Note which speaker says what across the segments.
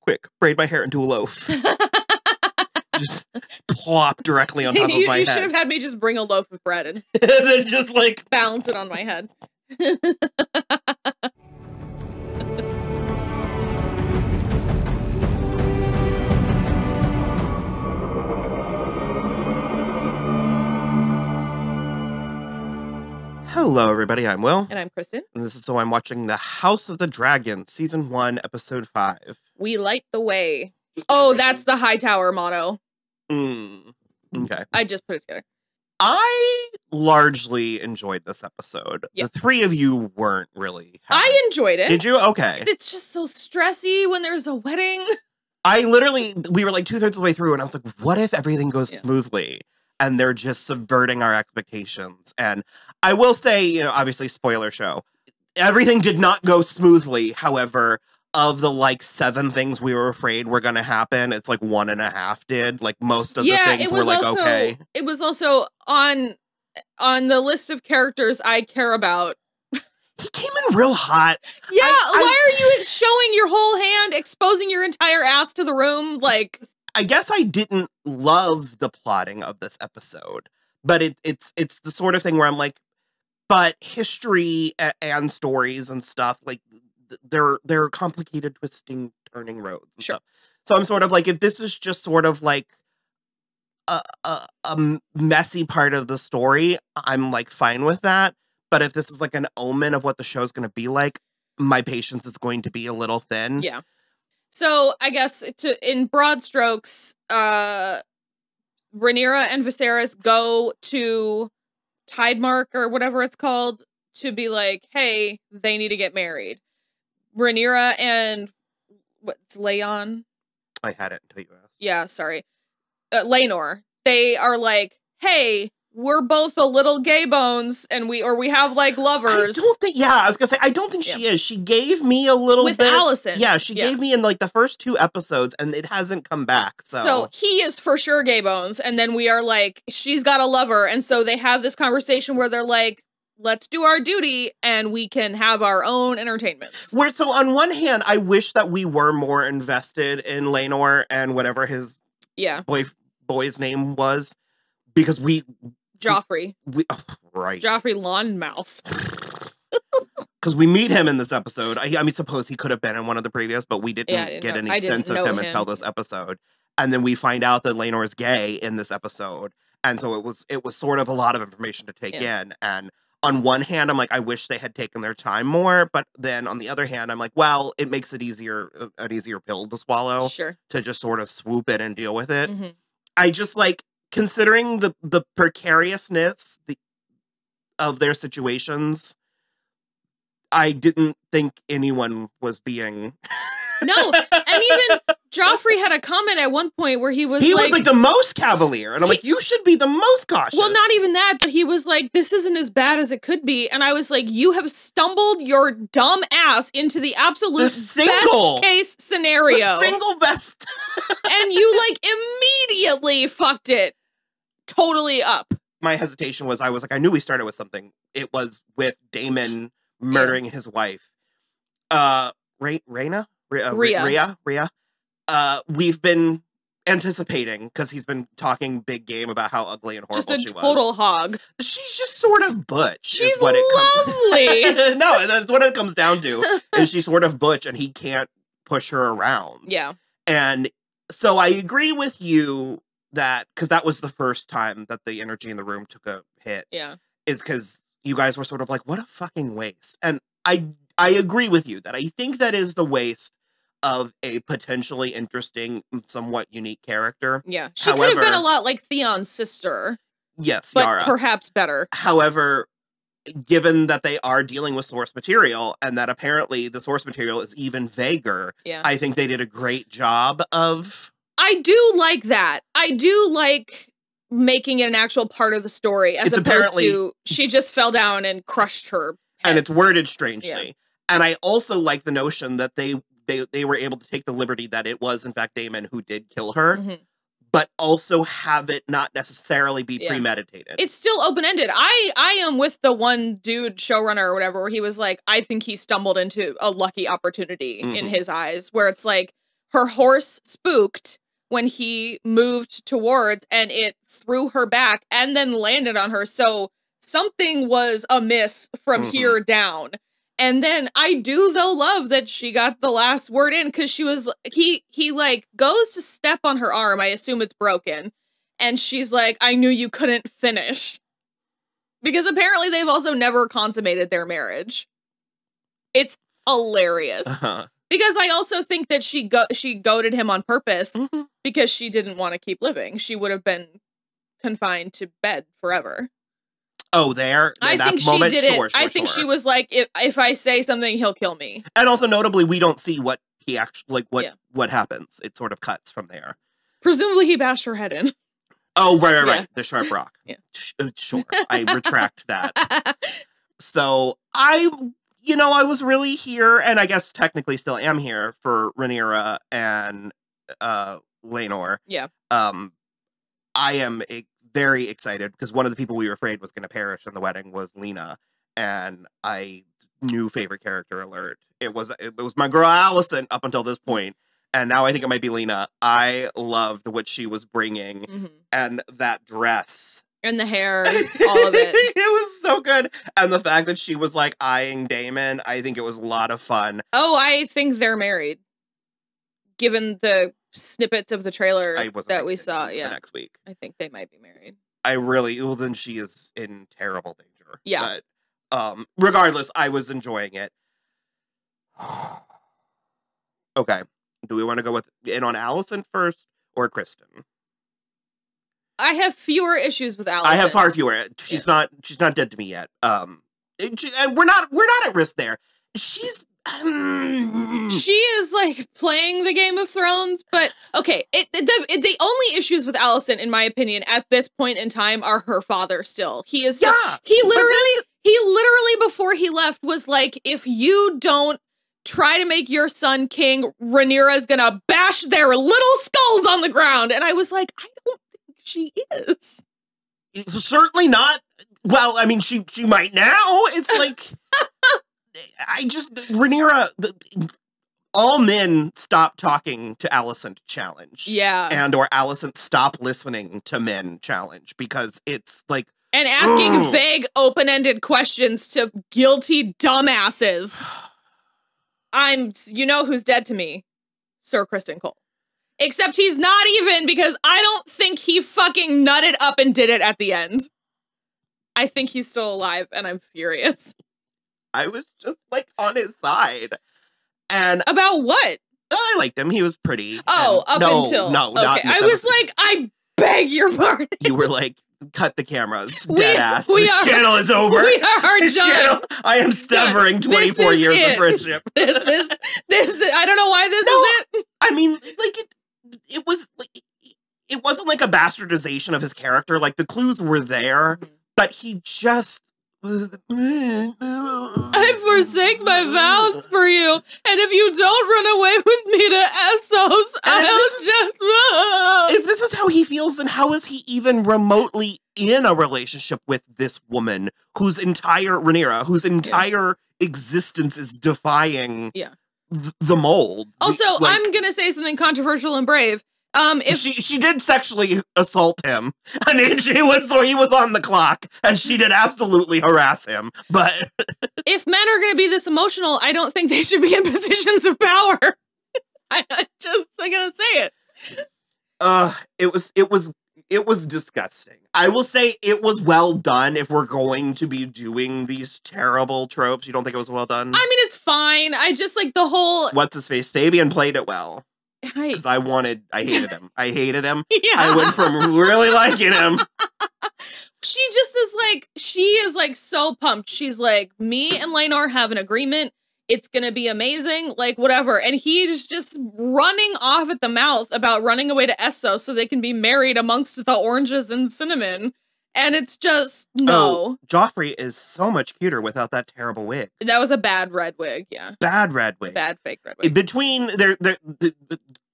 Speaker 1: quick, braid my hair into a loaf. Just plop directly on top of my head.
Speaker 2: You should have had me just bring a loaf of bread and
Speaker 1: then just like
Speaker 2: balance it on my head.
Speaker 1: Hello, everybody. I'm Will.
Speaker 2: And I'm Kristen.
Speaker 1: And this is So I'm Watching The House of the Dragon, Season 1, Episode 5.
Speaker 2: We light the way. Oh, that's the Hightower motto.
Speaker 1: Okay.
Speaker 2: I just put it together.
Speaker 1: I largely enjoyed this episode.
Speaker 2: Yep.
Speaker 1: The three of you weren't really.
Speaker 2: I enjoyed it.
Speaker 1: Did you? Okay.
Speaker 2: It's just so stressy when there's a wedding.
Speaker 1: We were like 2/3 of the way through, and I was like, what if everything goes smoothly? And they're just subverting our expectations. And I will say, obviously, spoiler show, everything did not go smoothly. However, of the like 7 things we were afraid were going to happen, it's like 1.5 did. Like most of the things were like, okay.
Speaker 2: It was also on the list of characters I care about.
Speaker 1: He came in real hot.
Speaker 2: Yeah, why are you showing your whole hand, exposing your entire ass to the room? Like,
Speaker 1: I guess I didn't love the plotting of this episode, but it's the sort of thing where I'm like, but history and stories and stuff, like they're complicated, twisting, turning roads and stuff. So I'm sort of like, if this is just sort of like a messy part of the story, I'm like fine with that. But if this is like an omen of what the show's going to be like, my patience is going to be a little thin.
Speaker 2: Yeah. So I guess in broad strokes, Rhaenyra and Viserys go to Tidemark or whatever it's called to be like, hey, they need to get married. Rhaenyra and what's Leon?
Speaker 1: I had it until you asked.
Speaker 2: Yeah, sorry. Laenor. They are like, hey, we're both a little gay bones, and we have like lovers.
Speaker 1: I don't think. Yeah, I was gonna say I don't think she is. She gave me a little
Speaker 2: with
Speaker 1: bit.
Speaker 2: Alicent.
Speaker 1: Yeah, she gave me in like the first 2 episodes, and it hasn't come back.
Speaker 2: So he is for sure gay bones, and then we are like, she's got a lover, and so they have this conversation where they're like, let's do our duty, and we can have our own entertainments.
Speaker 1: So on one hand, I wish that we were more invested in Laenor and whatever his boy's name was, because
Speaker 2: Joffrey.
Speaker 1: Right.
Speaker 2: Joffrey Lawnmouth.
Speaker 1: Because we meet him in this episode. I mean, suppose he could have been in one of the previous, but we didn't get any sense of him until this episode. And then we find out that Laenor is gay in this episode. And so it was sort of a lot of information to take in. And on one hand, I'm like, I wish they had taken their time more. But then on the other hand, I'm like, well, it makes it an easier pill to swallow.
Speaker 2: Sure.
Speaker 1: To just sort of swoop in and deal with it.
Speaker 2: Mm-hmm.
Speaker 1: I just like, considering the precariousness of their situations, I didn't think anyone was being...
Speaker 2: No, and even Joffrey had a comment at one point where he was
Speaker 1: like the most cavalier, and I'm like, you should be the most cautious.
Speaker 2: Well, not even that, but he was like, this isn't as bad as it could be, and I was like, you have stumbled your dumb ass into the absolute best case scenario.
Speaker 1: The single best.
Speaker 2: And you like immediately fucked it totally up.
Speaker 1: My hesitation was, I knew we started with something. It was with Daemon murdering his wife. Rhea. We've been anticipating, because he's been talking big game about how ugly and horrible she was.
Speaker 2: Just a total hog.
Speaker 1: She's just sort of butch.
Speaker 2: She's lovely.
Speaker 1: No, that's what it comes down to. Is she's sort of butch, and he can't push her around.
Speaker 2: Yeah.
Speaker 1: And so I agree with you that, because that was the first time that the energy in the room took a hit.
Speaker 2: Yeah.
Speaker 1: Is because you guys were sort of like, what a fucking waste. And I agree with you that I think that is the waste of a potentially interesting, somewhat unique character.
Speaker 2: Yeah. She could have been a lot like Theon's sister.
Speaker 1: Yes,
Speaker 2: but
Speaker 1: Yara.
Speaker 2: Perhaps better.
Speaker 1: However, given that they are dealing with source material, and that apparently the source material is even vaguer, I think they did a great job of...
Speaker 2: I do like that. I do like making it an actual part of the story, as opposed to she just fell down and crushed her head.
Speaker 1: And it's worded strangely. Yeah. And I also like the notion that they were able to take the liberty that it was, in fact, Daemon who did kill her, but also have it not necessarily be premeditated.
Speaker 2: It's still open-ended. I am with the one dude showrunner or whatever, where he was like, I think he stumbled into a lucky opportunity in his eyes, where it's like, her horse spooked when he moved towards, and it threw her back and then landed on her. So something was amiss from here down. And then I do, though, love that she got the last word in, because she was, he like goes to step on her arm. I assume it's broken. And she's like, I knew you couldn't finish. Because apparently they've also never consummated their marriage. It's hilarious. Because I also think that she goaded him on purpose because she didn't want to keep living. She would have been confined to bed forever.
Speaker 1: Oh, there?
Speaker 2: I think she did it. I think she was like, if I say something, he'll kill me.
Speaker 1: And also, notably, we don't see what he actually, like, what happens. It sort of cuts from there.
Speaker 2: Presumably, he bashed her head in.
Speaker 1: Oh, right. The sharp rock. Sure. I retract that. So, I was really here, and I guess technically still am here for Rhaenyra and Laenor.
Speaker 2: Yeah.
Speaker 1: I am very excited because one of the people we were afraid was going to perish in the wedding was Lena, and I knew favorite character alert. It was my girl Alicent up until this point, and now I think it might be Lena. I loved what she was bringing, and that dress.
Speaker 2: And the hair, all of it.
Speaker 1: It was so good. And the fact that she was, like, eyeing Daemon, I think it was a lot of fun.
Speaker 2: Oh, I think they're married. Given the snippets of the trailer that we saw,
Speaker 1: the next week.
Speaker 2: I think they might be married.
Speaker 1: Then she is in terrible danger.
Speaker 2: Yeah.
Speaker 1: But, regardless, I was enjoying it. Okay. Do we want to go in on Alicent first or Kristen?
Speaker 2: I have fewer issues with Alicent.
Speaker 1: I have far fewer. She's not dead to me yet. And we're not at risk there. She
Speaker 2: is like playing the Game of Thrones, but okay. The only issues with Alicent, in my opinion, at this point in time, are her father. Still, he is. Yeah, he literally before he left was like, if you don't try to make your son king, Rhaenyra is gonna bash their little skulls on the ground. And I was like, I don't think she is.
Speaker 1: Certainly not. Well, I mean, she might now. It's like. Rhaenyra, all men stop talking to Alicent challenge.
Speaker 2: Yeah.
Speaker 1: And or Alicent stop listening to men challenge, because it's like.
Speaker 2: And asking vague, open-ended questions to guilty dumbasses. You know who's dead to me? Sir Criston Cole. Except he's not even, because I don't think he fucking nutted up and did it at the end. I think he's still alive, and I'm furious.
Speaker 1: I was just, like, on his side. And
Speaker 2: about what?
Speaker 1: I liked him. He was pretty.
Speaker 2: Oh,
Speaker 1: until. No,
Speaker 2: okay.
Speaker 1: not.
Speaker 2: I was like, I beg your pardon.
Speaker 1: You were like, cut the cameras. Dead ass. This channel is over.
Speaker 2: We are done.
Speaker 1: I am severing 24 years of friendship.
Speaker 2: This is, I don't know why this is it.
Speaker 1: I mean, like, it was, like, it wasn't like a bastardization of his character. Like, the clues were there, but he just.
Speaker 2: I forsake my vows for you, and if you don't run away with me to Essos,
Speaker 1: if this is how he feels, then how is he even remotely in a relationship with this woman whose entire Rhaenyra, existence is defying the mold?
Speaker 2: Also, I'm gonna say something controversial and brave. If
Speaker 1: she did sexually assault him, I mean, he was on the clock, and she did absolutely harass him. But
Speaker 2: if men are going to be this emotional, I don't think they should be in positions of power. I'm gonna say it.
Speaker 1: It was disgusting. I will say it was well done. If we're going to be doing these terrible tropes, you don't think it was well done?
Speaker 2: I mean, it's fine. I just like the whole.
Speaker 1: What's his face? Fabian played it well. Because I hated him.
Speaker 2: Yeah.
Speaker 1: I went from really liking him.
Speaker 2: She is like so pumped. She's like, me and Laenor have an agreement. It's going to be amazing. Like, whatever. And he's just running off at the mouth about running away to Essos so they can be married amongst the oranges and cinnamon. And it's just, no.
Speaker 1: Oh, Joffrey is so much cuter without that terrible wig.
Speaker 2: That was a bad red wig, yeah.
Speaker 1: Bad red wig.
Speaker 2: Bad fake red wig.
Speaker 1: Between the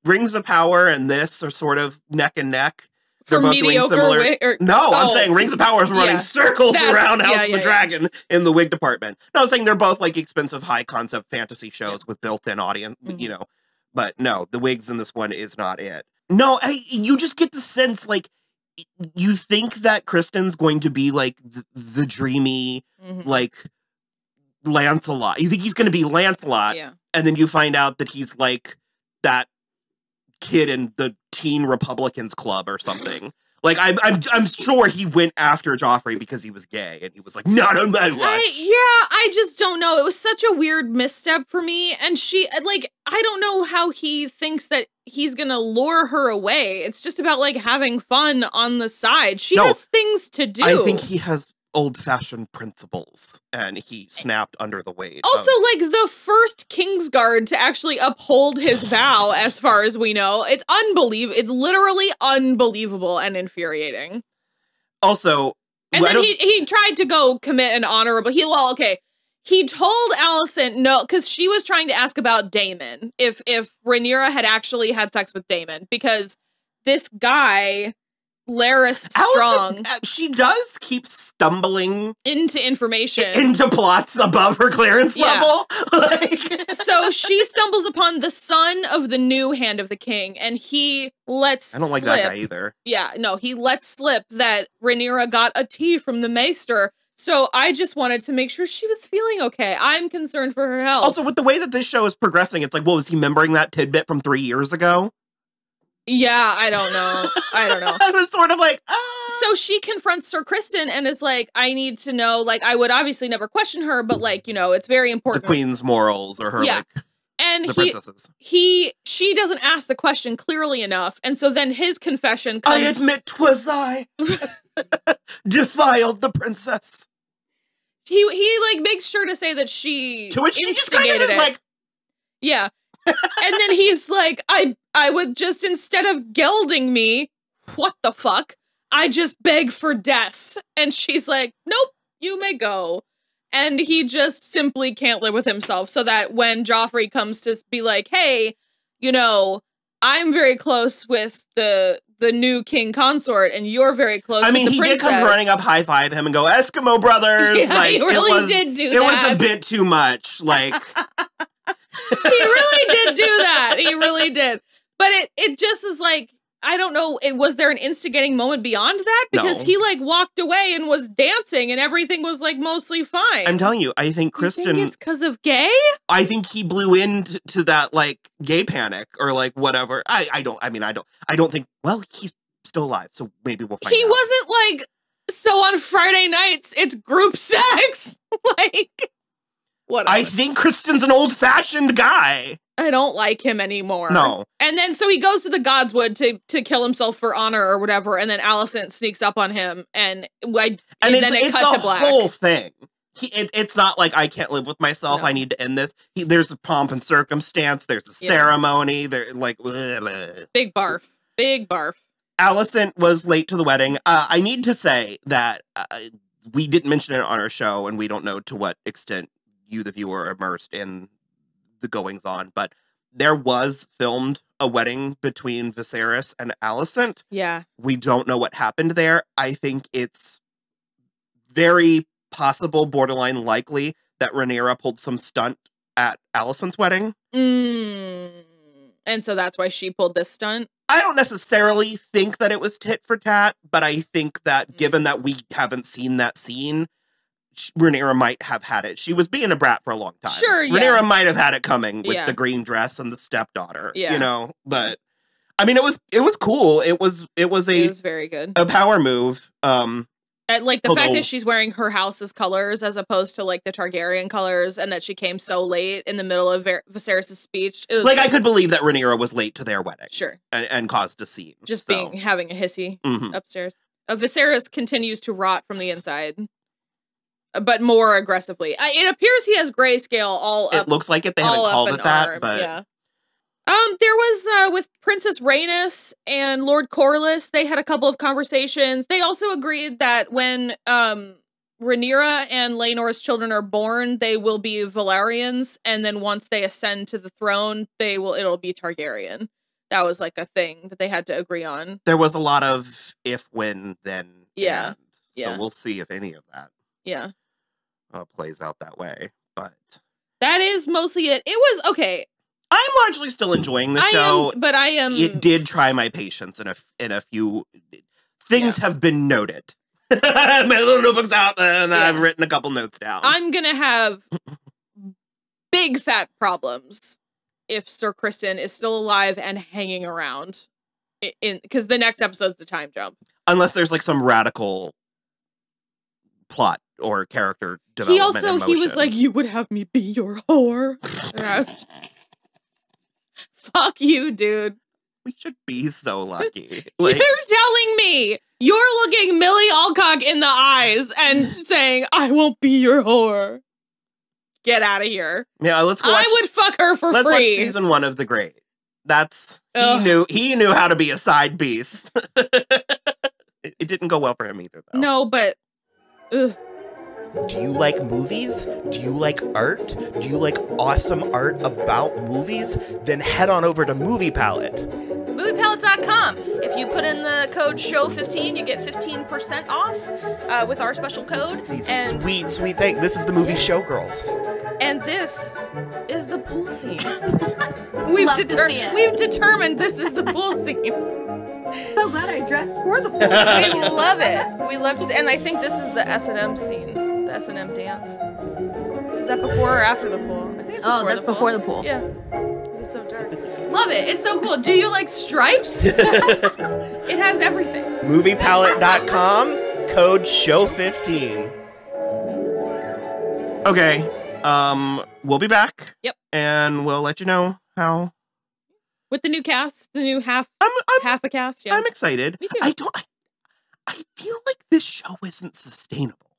Speaker 1: Rings of Power and this are sort of neck and neck. They're both doing similar. I'm saying Rings of Power is running circles around House of the Dragon in the wig department. No, I'm saying they're both like expensive, high concept fantasy shows with built-in audience, But no, the wigs in this one is not it. No, you just get the sense, like, you think that Kristen's going to be, like, the dreamy, like, Lancelot. You think he's going to be Lancelot, and then you find out that he's, like, that kid in the Teen Republicans Club or something. Like, I'm sure he went after Joffrey because he was gay, and he was like, not on my watch.
Speaker 2: I just don't know. It was such a weird misstep for me, and she, like, I don't know how he thinks that he's gonna lure her away. It's just about, like, having fun on the side. She has things to do.
Speaker 1: I think he has old-fashioned principles, and he snapped under the weight.
Speaker 2: Also, like, the first Kingsguard to actually uphold his vow, as far as we know. It's unbelievable. It's literally unbelievable and infuriating.
Speaker 1: Also,
Speaker 2: and then he tried to go commit an honorable. He told Alicent no, because she was trying to ask about Daemon, if Rhaenyra had actually had sex with Daemon, because this guy, Larys Strong,
Speaker 1: she does keep stumbling
Speaker 2: into information,
Speaker 1: into plots above her clearance level.
Speaker 2: So she stumbles upon the son of the new Hand of the King, and he lets
Speaker 1: I don't like that guy either.
Speaker 2: Yeah, no, he lets slip that Rhaenyra got a tea from the Maester. So I just wanted to make sure she was feeling okay. I'm concerned for her health.
Speaker 1: Also, with the way that this show is progressing, it's like, well, was he remembering that tidbit from 3 years ago?
Speaker 2: Yeah, I don't know.
Speaker 1: I was sort of like,
Speaker 2: So she confronts Sir Criston and is like, I need to know, like, I would obviously never question her, but, like, you know, it's very important.
Speaker 1: The queen's morals or her, like,
Speaker 2: and
Speaker 1: the princesses.
Speaker 2: She doesn't ask the question clearly enough. And so then his confession comes.
Speaker 1: I admit 'twas I defiled the princess.
Speaker 2: He like makes sure to say that she
Speaker 1: to which she just kind of is like,
Speaker 2: yeah. And then he's like, I would just, instead of gelding me, what the fuck? I just beg for death. And she's like, nope, you may go. And he just simply can't live with himself, so that when Joffrey comes to be like, hey, you know, I'm very close with the new king consort, and you're very close with the princess. I mean, he did come
Speaker 1: running up, high-five him, and go, Eskimo brothers!
Speaker 2: Yeah, like, he really did do that.
Speaker 1: It was a bit too much, like...
Speaker 2: He really did do that. He really did. But it just is like, I don't know, was there an instigating moment beyond that? Because he, like, walked away and was dancing, and everything was, like, mostly fine.
Speaker 1: I'm telling you, I think Criston...
Speaker 2: You think it's because of gay?
Speaker 1: I think he blew into that, like, gay panic, or, like, whatever. I don't think... Well, he's still alive, so maybe we'll find out.
Speaker 2: He wasn't, like, so on Friday nights, it's group sex. Like... Whatever.
Speaker 1: I think Criston's an old-fashioned guy.
Speaker 2: I don't like him anymore.
Speaker 1: No.
Speaker 2: And then so he goes to the Godswood to kill himself for honor or whatever, and then Alicent sneaks up on him, and then it cut to black.
Speaker 1: It's a whole thing. It's not like, I can't live with myself, I need to end this. There's a pomp and circumstance, there's a ceremony, there, like... Blah, blah.
Speaker 2: Big barf. Big barf.
Speaker 1: Alicent was late to the wedding. I need to say that we didn't mention it on our show, and we don't know to what extent you, the viewer, are immersed in the goings-on, but there was filmed a wedding between Viserys and Alicent.
Speaker 2: Yeah.
Speaker 1: We don't know what happened there. I think it's very possible, borderline likely, that Rhaenyra pulled some stunt at Alicent's wedding.
Speaker 2: And so that's why she pulled this stunt?
Speaker 1: I don't necessarily think that it was tit for tat, but I think that given that we haven't seen that scene, Rhaenyra might have had it. She was being a brat for a long time.
Speaker 2: Sure, yeah.
Speaker 1: Rhaenyra might have had it coming with the green dress and the stepdaughter. Yeah. You know, but I mean, it was cool. It was
Speaker 2: very good.
Speaker 1: A power move.
Speaker 2: Like the fact that she's wearing her house's colors as opposed to like the Targaryen colors, and that she came so late in the middle of Viserys' speech.
Speaker 1: Like, I could believe that Rhaenyra was late to their wedding.
Speaker 2: Sure.
Speaker 1: And caused a scene.
Speaker 2: Just having a hissy upstairs. Viserys continues to rot from the inside. But more aggressively. It appears he has grayscale all up.
Speaker 1: It looks like it. They haven't called it that, but...
Speaker 2: Yeah. There was, with Princess Rhaenys and Lord Corlys, they had a couple of conversations. They also agreed that when, Rhaenyra and Laenor's children are born, they will be Valyrians, and then once they ascend to the throne, it'll be Targaryen. That was, like, a thing that they had to agree on.
Speaker 1: There was a lot of if, when, then,
Speaker 2: yeah.
Speaker 1: So we'll see if any of that.
Speaker 2: Yeah.
Speaker 1: Plays out that way, but
Speaker 2: that is mostly it. It was okay.
Speaker 1: I'm largely still enjoying the show.
Speaker 2: But I am.
Speaker 1: It did try my patience in a few things have been noted. My little notebook's out and I've written a couple notes down.
Speaker 2: I'm gonna have big fat problems if Sir Kristen is still alive and hanging around, because the next episode's the time jump.
Speaker 1: Unless there's like some radical plot or character development.
Speaker 2: He was like, "You would have me be your whore." Fuck you, dude.
Speaker 1: We should be so lucky.
Speaker 2: Like, you're telling me you're looking Millie Alcock in the eyes and saying, "I won't be your whore." Get out of here.
Speaker 1: Yeah, let's go.
Speaker 2: I would fuck her for free.
Speaker 1: Let's watch season 1 of The Great. He knew how to be a side piece. It didn't go well for him either, though.
Speaker 2: No, but
Speaker 3: do you like movies? Do you like art? Do you like awesome art about movies? Then head on over to Movie Palette.
Speaker 2: MoviePalette.com. If you put in the code SHOW15, you get 15% off with our special code.
Speaker 3: Sweet thing. This is the movie Showgirls.
Speaker 2: And this is the pool scene. We've determined this is the pool scene.
Speaker 4: So glad I dressed for the pool scene.
Speaker 2: We love it. We love to, and I think this is the S&M scene. The S&M dance. Is that before or after the pool? I think it's before
Speaker 4: that's before the pool.
Speaker 2: Yeah. It's so dark. Love it. It's so cool. Do you like stripes? It has everything.
Speaker 3: MoviePalette.com, code SHOW15.
Speaker 1: Okay. We'll be back.
Speaker 2: Yep.
Speaker 1: And we'll let you know how.
Speaker 2: With the new cast, the new half a cast. Yeah.
Speaker 1: I'm excited.
Speaker 2: Me too.
Speaker 1: I feel like this show isn't sustainable.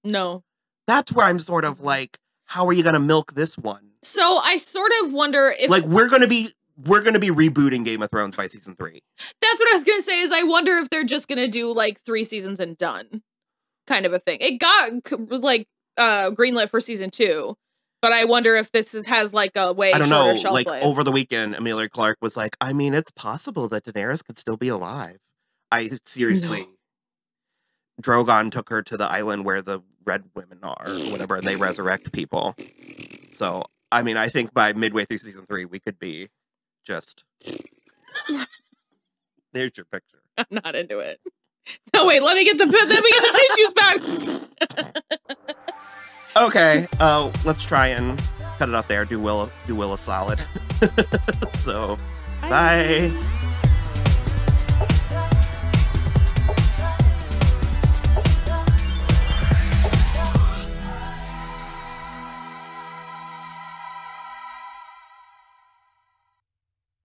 Speaker 2: No.
Speaker 1: That's where I'm sort of like, how are you going to milk this one?
Speaker 2: So I sort of wonder if
Speaker 1: like we're going to be rebooting Game of Thrones by season 3.
Speaker 2: That's what I was going to say is I wonder if they're just going to do like 3 seasons and done kind of a thing. It got like greenlit for season 2, but I wonder if this has like a way shorter shelf life.
Speaker 1: Like over the weekend, Emilia Clarke was like, I mean, it's possible that Daenerys could still be alive. Seriously. No. Drogon took her to the island where the red women are, or whatever, and they resurrect people. So, I mean, I think by midway through season 3, we could be just... There's your picture.
Speaker 2: I'm not into it. No, wait, let me get the tissues back.
Speaker 1: Okay, let's try and cut it off there. Do Will a solid. So, bye.